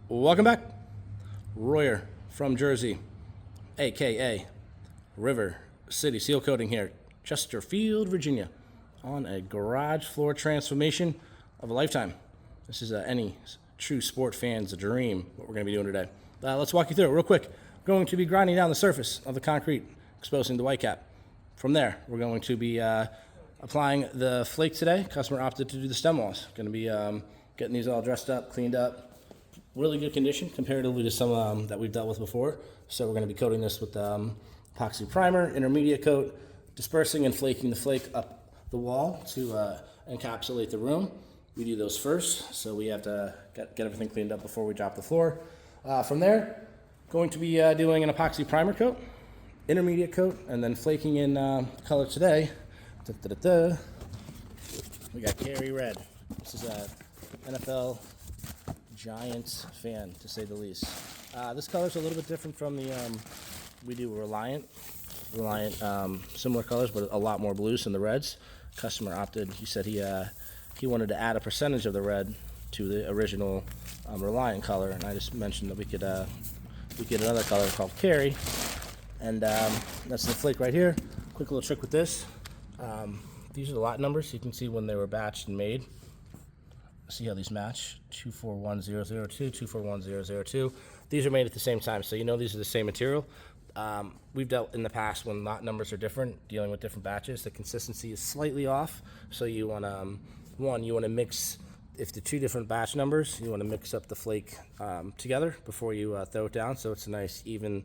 Welcome back. Royer from Jersey, aka River City Seal Coating here, Chesterfield, Virginia, on a garage floor transformation of a lifetime. This is any true sport fan's dream, what we're going to be doing today. Let's walk you through it real quick. We're going to be grinding down the surface of the concrete, exposing the white cap. From there, we're going to be applying the flake today. Customer opted to do the stem walls. Going to be getting these all dressed up, cleaned up. Really good condition comparatively to some that we've dealt with before. So we're going to be coating this with epoxy primer, intermediate coat, dispersing and flaking the flake up the wall to encapsulate the room. We do those first, so we have to get everything cleaned up before we drop the floor. From there, going to be doing an epoxy primer coat, intermediate coat, and then flaking in color today. We got Gary Red. This is a NFL Giants fan, to say the least. This color is a little bit different from the we do Reliant, similar colors, but a lot more blues than the reds. Customer opted. He said he wanted to add a percentage of the red to the original Reliant color, and I just mentioned that we could get another color called Carry, and that's the flake right here. Quick little trick with this. These are the lot numbers. You can see when they were batched and made. See how these match? 241002, 241002. These are made at the same time, so you know these are the same material. We've dealt in the past when lot numbers are different, dealing with different batches. The consistency is slightly off, so you want to, you want to mix, if the two different batch numbers, you want to mix up the flake together before you throw it down, so it's a nice even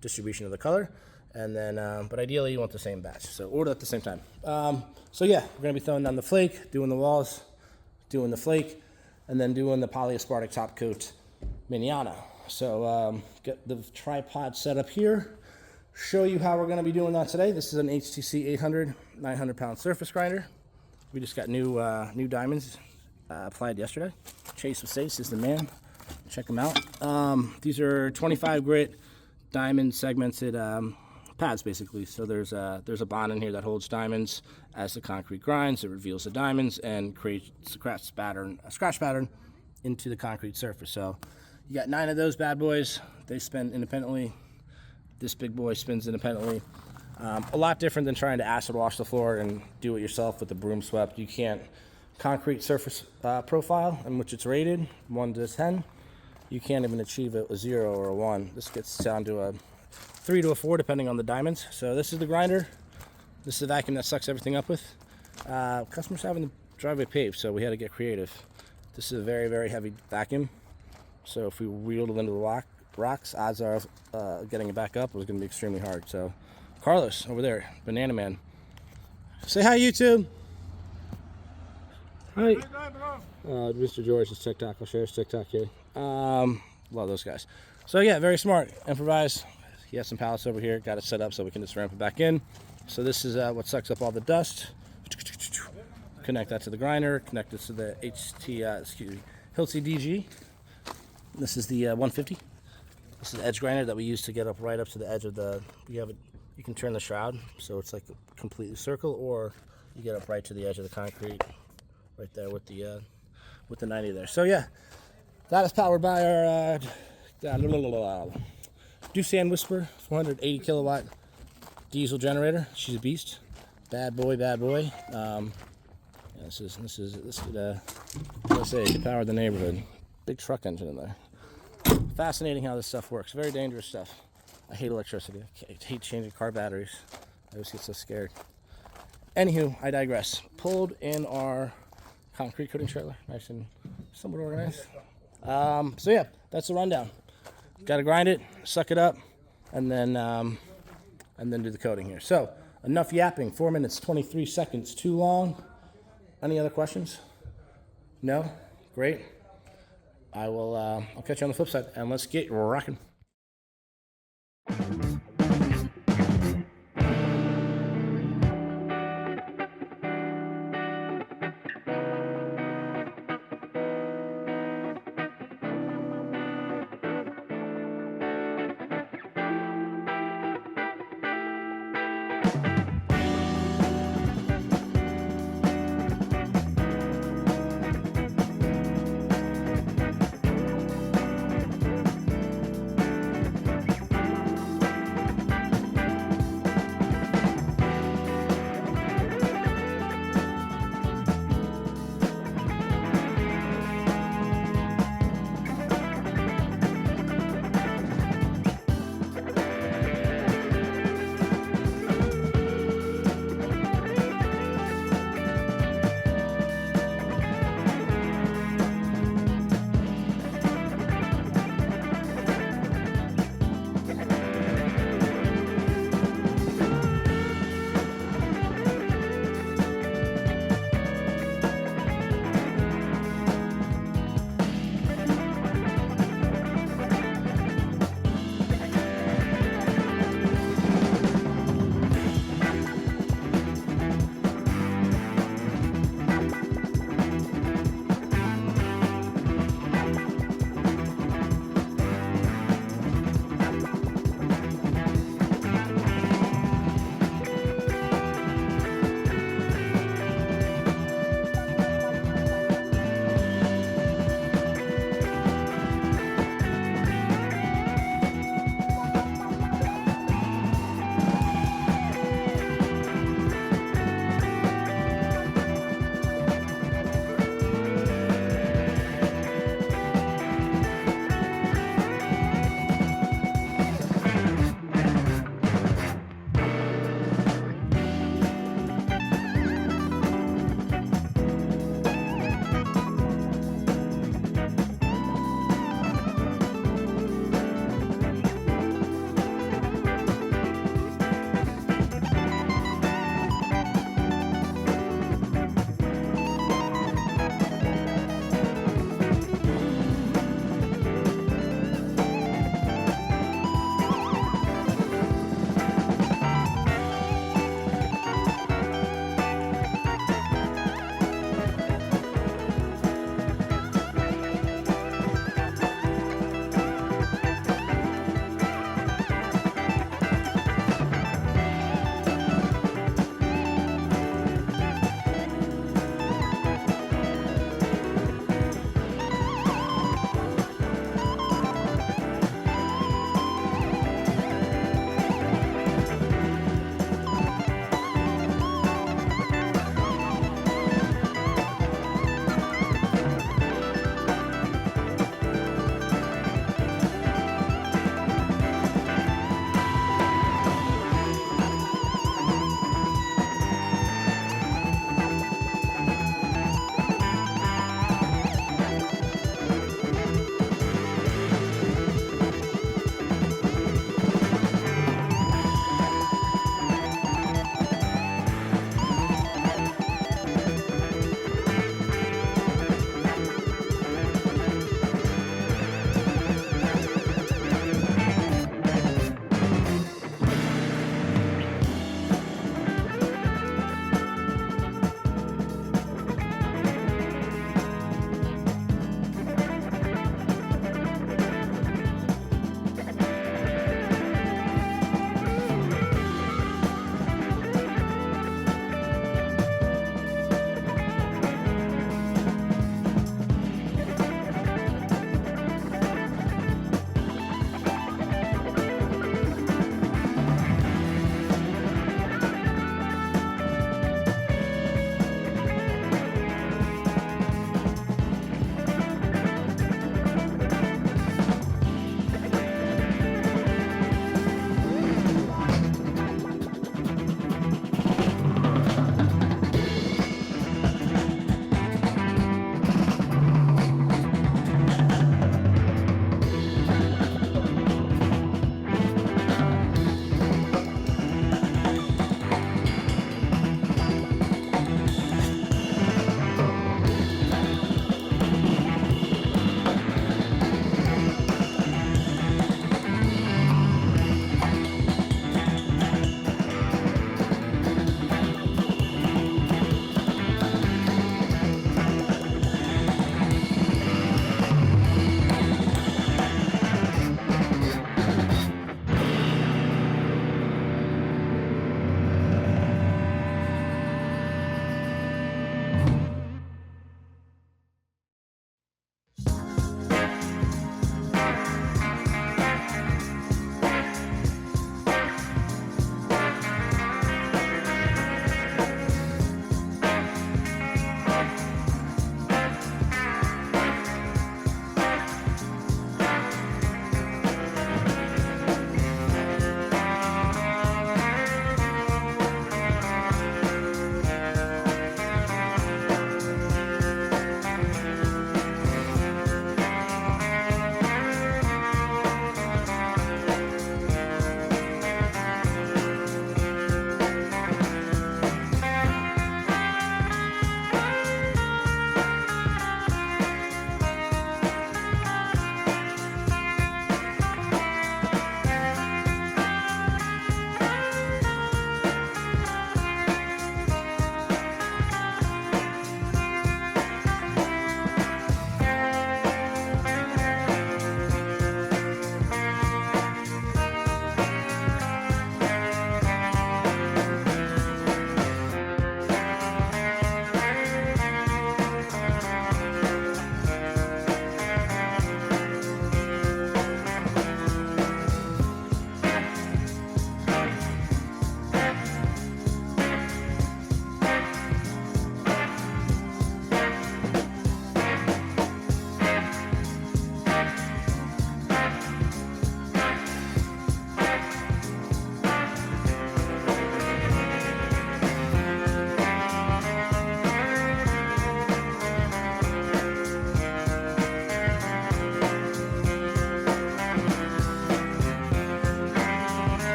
distribution of the color. And then, but ideally you want the same batch, so order at the same time. So yeah, we're going to be throwing down the flake, doing the walls, doing the flake, and then doing the Polyaspartic top coat miniana. So get the tripod set up here, show you how we're going to be doing that today. This is an HTC 800 900-pound surface grinder. We just got new diamonds applied yesterday. Chase with Stace is the man. Check them out. These are 25 grit diamond segmented pads, basically. So there's a bond in here that holds diamonds. As the concrete grinds, it reveals the diamonds and creates a scratch pattern into the concrete surface. So you got 9 of those bad boys. They spin independently. This big boy spins independently. A lot different than trying to acid wash the floor and do it yourself with the broom swept. You can't. Concrete surface profile in which it's rated 1 to 10. You can't even achieve a 0 or a 1. This gets down to a 3 to a 4 depending on the diamonds. So this is the grinder. This is the vacuum that sucks everything up with. Customers having the driveway paved, so we had to get creative. This is a very, very heavy vacuum. So if we wheeled it into the rocks, odds are getting it back up was going to be extremely hard. So Carlos over there, Banana Man. Say hi, YouTube. Hi. Mr. George's TikTok. I'll share his TikTok here. Love those guys. So yeah, very smart. Improvise. He has some pallets over here. Got it set up so we can just ramp it back in. So this is what sucks up all the dust. Connect that to the grinder. Connect this to the Hilti DG. This is the 150. This is the edge grinder that we use to get up right up to the edge of the. You can turn the shroud so it's like a completely circle, or you get up right to the edge of the concrete, right there with the 90 there. So yeah, that is powered by our Doosan Whisper 480 kilowatt diesel generator. She's a beast. Bad boy. This could let's say it could power the neighborhood. Big truck engine in there. Fascinating how this stuff works. Very dangerous stuff. I hate electricity. I hate changing car batteries. I always get so scared. Anywho, I digress. Pulled in our concrete coating trailer, nice and somewhat organized. So yeah, that's the rundown. Got to grind it, suck it up, and then do the coating here. So enough yapping. 4 minutes 23 seconds. Too long. Any other questions? No? Great. I'll catch you on the flip side, and let's get rocking.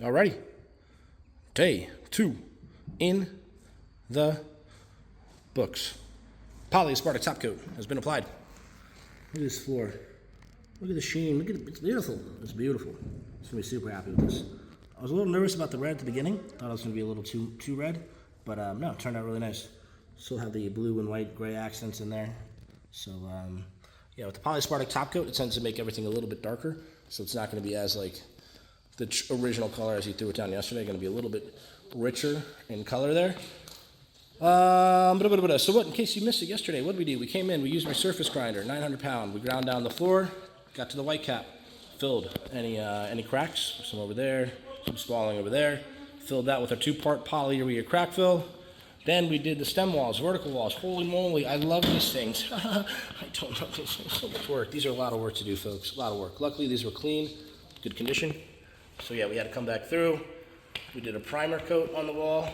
Alrighty. Day 2 in the books. Polyaspartic top coat has been applied. Look at this floor. Look at the sheen. Look at it. It's beautiful. It's beautiful. I'm gonna be super happy with this. I was a little nervous about the red at the beginning. Thought it was gonna be a little too red, but no, it turned out really nice. Still have the blue and white gray accents in there. So yeah, with the Polyaspartic top coat, it tends to make everything a little bit darker. So it's not gonna be as like the original color as you threw it down yesterday. Gonna be a little bit richer in color there. So what, in case you missed it yesterday, what did we do? We came in, we used my surface grinder, 900 pound. We ground down the floor, got to the white cap, filled any cracks, some over there, some spalling over there, filled that with our 2-part polyurea crack fill. Then we did the stem walls, vertical walls. Holy moly, I love these things. I don't know, this is so much work. These are a lot of work to do, folks, a lot of work. Luckily, these were clean, good condition. So yeah, we had to come back through. We did a primer coat on the wall,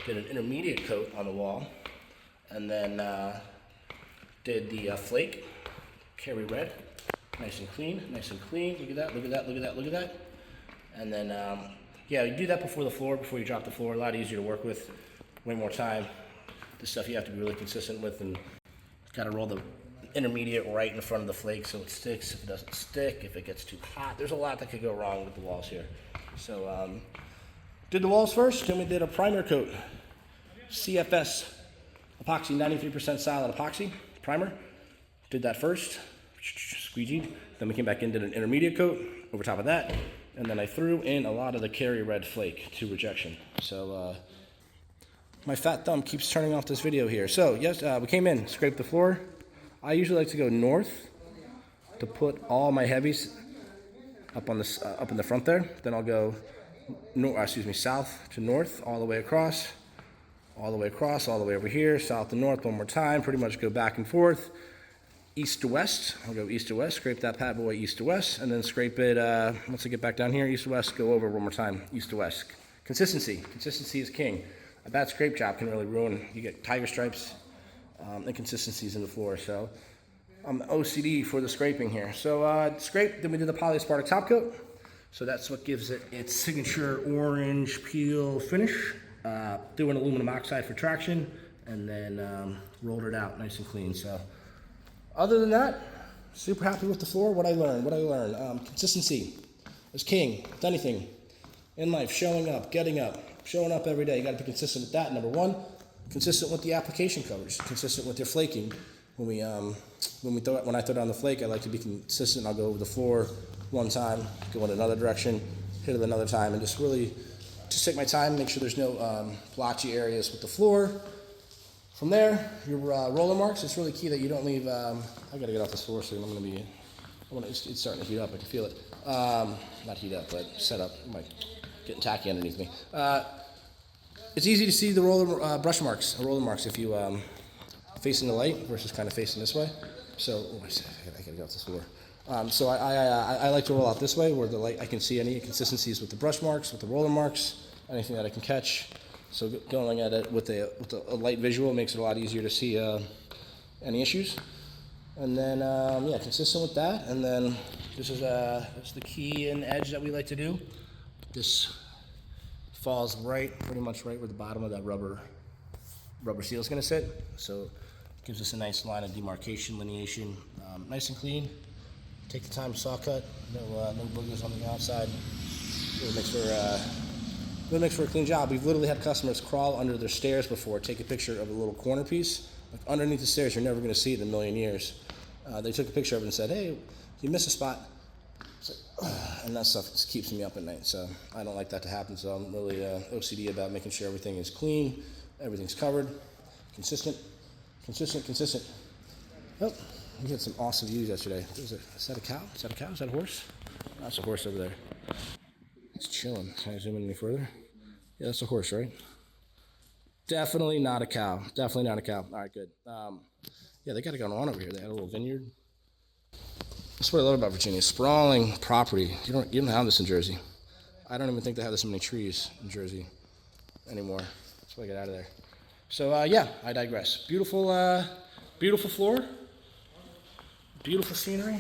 did an intermediate coat on the wall, and then did the flake, Kerry red, nice and clean, nice and clean. Look at that, look at that, look at that, look at that. And then, yeah, you do that before the floor, before you drop the floor, a lot easier to work with, way more time. This stuff you have to be really consistent with, and gotta roll the intermediate right in front of the flake so it sticks. If it doesn't stick, if it gets too hot, there's a lot that could go wrong with the walls here. So, did the walls first, then we did a primer coat. CFS epoxy, 93% solid epoxy primer. Did that first, squeegeed. Then we came back in, did an intermediate coat over top of that. And then I threw in a lot of the Kerry red flake to rejection. So, my fat thumb keeps turning off this video here. So, yes, we came in, scraped the floor. I usually like to go north to put all my heavies up in the front there. Then I'll go south to north, all the way across, all the way across, all the way over here, south to north one more time, pretty much go back and forth, east to west. I'll go east to west, scrape that bad boy east to west, and then scrape it, once I get back down here, east to west, go over one more time, east to west. Consistency is king. A bad scrape job can really ruin, you get tiger stripes, inconsistencies in the floor, so I'm OCD for the scraping here. So scrape, then we did the Polyaspartic top coat. So that's what gives it its signature orange peel finish. Threw in aluminum oxide for traction, and then rolled it out nice and clean. So other than that, super happy with the floor. What I learned, consistency is king with anything in life. Showing up, getting up, showing up every day. You gotta be consistent with that, number one. Consistent with the application covers, consistent with your flaking. When I throw down the flake, I like to be consistent. I'll go over the floor one time, go in another direction, hit it another time, and just really just take my time, make sure there's no blotchy areas with the floor. From there, your roller marks, it's really key that you don't leave, I gotta get off this floor soon, it's starting to heat up, I can feel it. Not heat up, but set up, getting tacky underneath me. It's easy to see the roller marks if you facing the light versus kind of facing this way. So, I gotta get off this floor. So I like to roll out this way where the light, I can see any inconsistencies with the brush marks, with the roller marks, anything that I can catch. So going at it with a light visual makes it a lot easier to see any issues. And then, yeah, consistent with that. And then this is the key and edge that we like to do. This falls pretty much right where the bottom of that rubber seal is gonna sit. So it gives us a nice line of demarcation, lineation, nice and clean. Take the time to saw cut, no boogers on the outside. Really makes for a clean job. We've literally had customers crawl under their stairs before, take a picture of a little corner piece. Like underneath the stairs, you're never gonna see it in a million years. They took a picture of it and said, hey, you missed a spot. And that stuff just keeps me up at night, so I don't like that to happen. So I'm really OCD about making sure everything is clean, everything's covered, consistent. Oh, we had some awesome views yesterday. Is that a cow? Is that a horse? That's a horse over there. It's chilling. Can I zoom in any further? Yeah, that's a horse, right? Definitely not a cow. All right, good. Yeah, they got it going on over here. They had a little vineyard. That's what I love about Virginia. Sprawling property. You don't have this in Jersey. I don't even think they have this many trees in Jersey anymore. That's why I get out of there. So yeah, I digress. Beautiful floor. Beautiful scenery.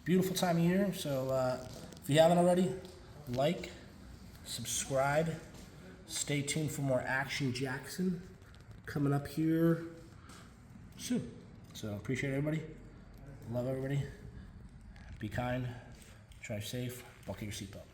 Beautiful time of year. So if you haven't already, like, subscribe. Stay tuned for more Action Jackson coming up here soon. So appreciate everybody. Love everybody. Be kind. Drive safe. Buckle your seatbelt.